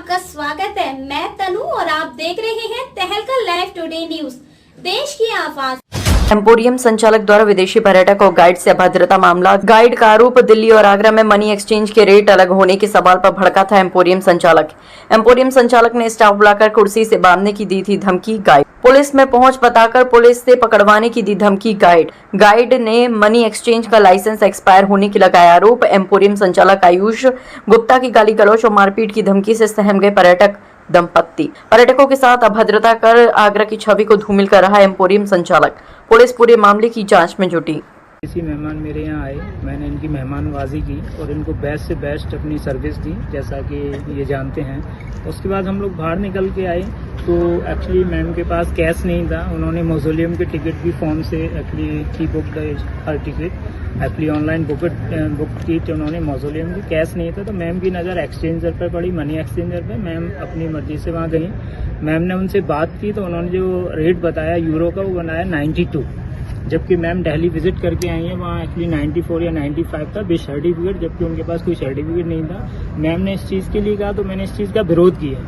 आपका स्वागत है। मैं तनु और आप देख रहे हैं तहलका लाइव टुडे न्यूज, देश की आवाज। एम्पोरियम संचालक द्वारा विदेशी पर्यटक और गाइड से अभद्रता मामला। गाइड का आरोप दिल्ली और आगरा में मनी एक्सचेंज के रेट अलग होने के सवाल पर भड़का था एम्पोरियम संचालक। एम्पोरियम संचालक ने स्टाफ बुलाकर कुर्सी से बांधने की दी थी धमकी। गाइड पुलिस में पहुंच बताकर पुलिस से पकड़वाने की दी धमकी। गाइड ने मनी एक्सचेंज का लाइसेंस एक्सपायर होने की लगाया आरोप। एम्पोरियम संचालक आयुष गुप्ता की गाली गलौज और मारपीट की धमकी से सहम गए पर्यटक दंपत्ति। पर्यटकों के साथ अभद्रता कर आगरा की छवि को धूमिल कर रहा एम्पोरियम संचालक। पुलिस पूरे मामले की जांच में जुटी। किसी मेहमान मेरे यहाँ आए, मैंने इनकी मेहमानवाजी की और इनको बेस्ट से बेस्ट अपनी सर्विस दी, जैसा कि ये जानते हैं। उसके बाद हम लोग बाहर निकल के आए तो एक्चुअली मैम के पास कैश नहीं था। उन्होंने मौजोलियम की टिकट भी फ़ोन से एक्चुअली की बुक हर टिकट एक्चुअली ऑनलाइन बुक की थी उन्होंने मौजोलियम की। कैश नहीं था तो मैम की नज़र एक्सचेंजर पर पड़ी, मनी एक्सचेंजर पर। मैम अपनी मर्जी से वहाँ गई। मैम ने उनसे बात की तो उन्होंने जो रेट बताया यूरो का, वो बनाया 92, जबकि मैम दिल्ली विजिट करके आई हैं। वहाँ एक्चुअली 94 या 95 था विद सर्टिफिकेट, जबकि उनके पास कोई सर्टिफिकेट नहीं था। मैम ने इस चीज़ के लिए कहा तो मैंने इस चीज़ का विरोध किया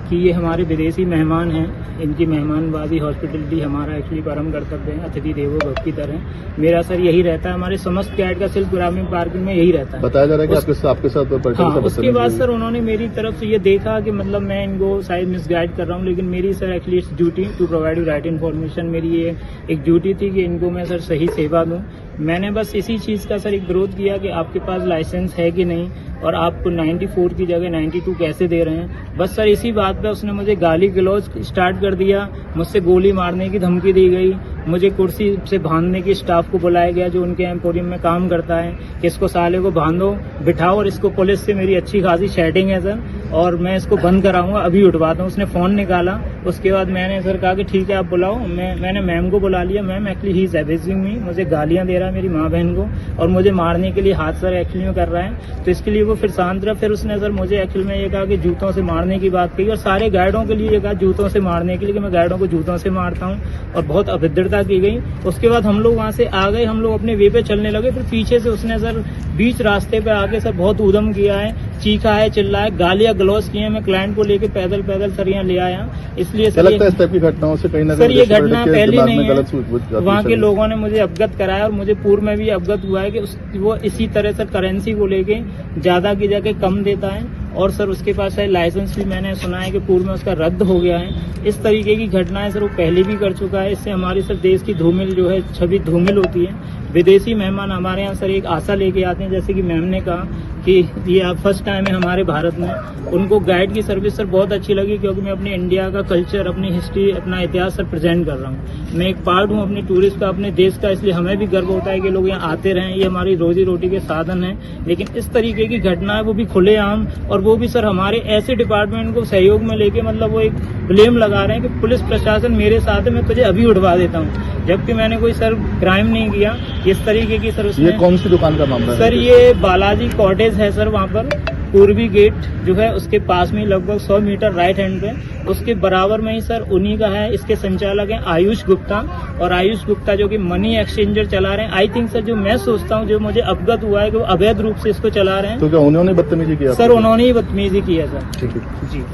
कि ये हमारे विदेशी मेहमान हैं, इनकी मेहमानबाजी हॉस्पिटलिटी हमारा एक्चुअली परम कर्तव्य है, अतिथि देवो भव की तरह। मेरा सर यही रहता है, हमारे समस्त गाइड का सिर्फ ग्रामीण पार्किंग में यही रहता है। बताया जा रहा है कि आपके साथ हाँ, उसके बाद सर उन्होंने मेरी तरफ से ये देखा कि मतलब मैं इनको शायद मिसगाइड कर रहा हूँ, लेकिन मेरी sir actually duty to provide you right information, मेरी ये एक ड्यूटी थी कि इनको मैं सर सही सेवा दूँ। मैंने बस इसी चीज़ का सर एक विरोध किया कि आपके पास लाइसेंस है कि नहीं और आप 94 की जगह 92 कैसे दे रहे हैं। बस सर इसी बात पे उसने मुझे गाली गलौज स्टार्ट कर दिया। मुझसे गोली मारने की धमकी दी गई। मुझे कुर्सी से बांधने की स्टाफ को बुलाया गया जो उनके एम्पोरियम में काम करता है कि इसको साले को बांधो, बिठाओ और इसको पुलिस से मेरी अच्छी खासी सेटिंग है सर और मैं इसको बंद कराऊंगा, अभी उठवाता हूँ। उसने फ़ोन निकाला। उसके बाद मैंने सर कहा कि ठीक है आप बुलाओ। मैंने मैम को बुला लिया। Ma'am actually he is abusing me, मुझे गालियाँ दे रहा है मेरी माँ बहन को और मुझे मारने के लिए हाथ सर एक्चुअली में कर रहा है। तो इसके लिए वो फिर शांत रहा। फिर उसने सर मुझे एक्चुअली में ये कहा कि जूतों से मारने की बात कही और सारे गाइडों के लिए ये कहा जूतों से मारने के लिए कि मैं गाइडों को जूतों से मारता हूँ और बहुत अभद्रता की गई। उसके बाद हम लोग वहाँ से आ गए, हम लोग अपने वे पे चलने लगे। फिर पीछे से उसने सर बीच रास्ते पे आके सर बहुत ऊधम किया है, चीखा है, चिल्लाया, गालियां गलौज किए हैं। मैं क्लाइंट को लेके पैदल सर यहाँ ले आया। इसलिए सर लगता है इस टाइप की घटनाओं से कहीं ना सर ये घटना पहली नहीं है। वहाँ के लोग लोगों ने मुझे अवगत कराया और मुझे पूर्व में भी अवगत हुआ है कि वो इसी तरह से करेंसी को लेके ज्यादा की जगह कम देता है और सर उसके पास है लाइसेंस भी मैंने सुना है कि पूर्व में उसका रद्द हो गया है। इस तरीके की घटनाएं सर वो पहले भी कर चुका है। इससे हमारी सर देश की धूमिल जो है छवि धूमिल होती है। विदेशी मेहमान हमारे यहाँ सर एक आशा लेके आते हैं, जैसे कि मैम ने कहा कि ये आप फर्स्ट टाइम है हमारे भारत में। उनको गाइड की सर्विस सर बहुत अच्छी लगी क्योंकि मैं अपने इंडिया का कल्चर, अपनी हिस्ट्री, अपना इतिहास सर प्रेजेंट कर रहा हूँ। मैं एक पार्ट हूँ अपने टूरिस्ट का, अपने देश का, इसलिए हमें भी गर्व होता है कि लोग यहाँ आते रहें। ये हमारी रोजी रोटी के साधन है। लेकिन इस तरीके की घटना है वो भी खुलेआम, और वो भी सर हमारे ऐसे डिपार्टमेंट को सहयोग में लेके मतलब वो एक ब्लेम लगा रहे हैं कि पुलिस प्रशासन मेरे साथ है, मैं तुझे अभी उठवा देता हूँ, जबकि मैंने कोई सर क्राइम नहीं किया। इस तरीके की सर ये कौन सी दुकान का मामला है सर? ये बालाजी कॉटेज है सर, वहाँ पर पूर्वी गेट जो है उसके पास में लगभग 100 मीटर राइट हैंड पे, उसके बराबर में ही सर उन्हीं का है। इसके संचालक हैं आयुष गुप्ता, और आयुष गुप्ता जो कि मनी एक्सचेंजर चला रहे हैं। आई थिंक सर जो मैं सोचता हूँ, जो मुझे अवगत हुआ है कि वो अवैध रूप से इसको चला रहे हैं। तो क्या उन्होंने बदतमीजी किया? सर उन्होंने ही बदतमीजी किया सर। ठीक है जी।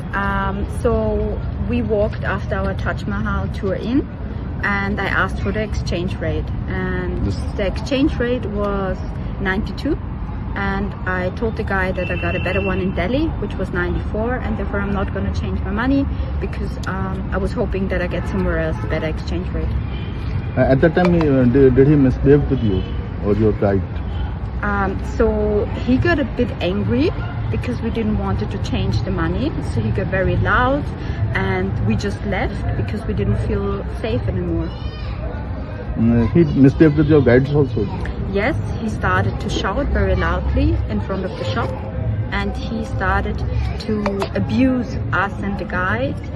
So we walked after our Taj Mahal tour in, and I asked for the exchange rate, and the exchange rate was 92, and I told the guy that I got a better one in Delhi, which was 94, and therefore I'm not going to change my money because I was hoping that I get somewhere else a better exchange rate. At that time, did he misbehave with you or your guide? So he got a bit angry because we didn't want to change the money, so he got very loud and we just left because we didn't feel safe anymore. He misbehaved with your guides also? Yes, he started to shout very loudly in front of the shop, and he started to abuse us and the guide,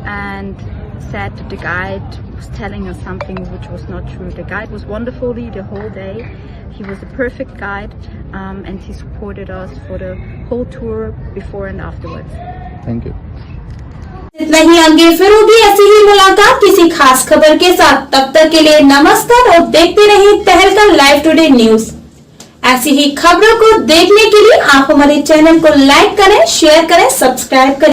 and said that the guide was telling us something which was not true. The guide was wonderfully the whole day. He was a perfect guide, and he supported us for the whole tour before and afterwards. Thank you. इतना ही, आगे फिर होगी ऐसी ही मुलाकात किसी खास खबर के साथ। तब तक के लिए नमस्कार और देखते रहिए तहलका लाइव टुडे न्यूज। ऐसी ही खबरों को देखने के लिए आप हमारे चैनल को लाइक करें, शेयर करें, सब्सक्राइब करें।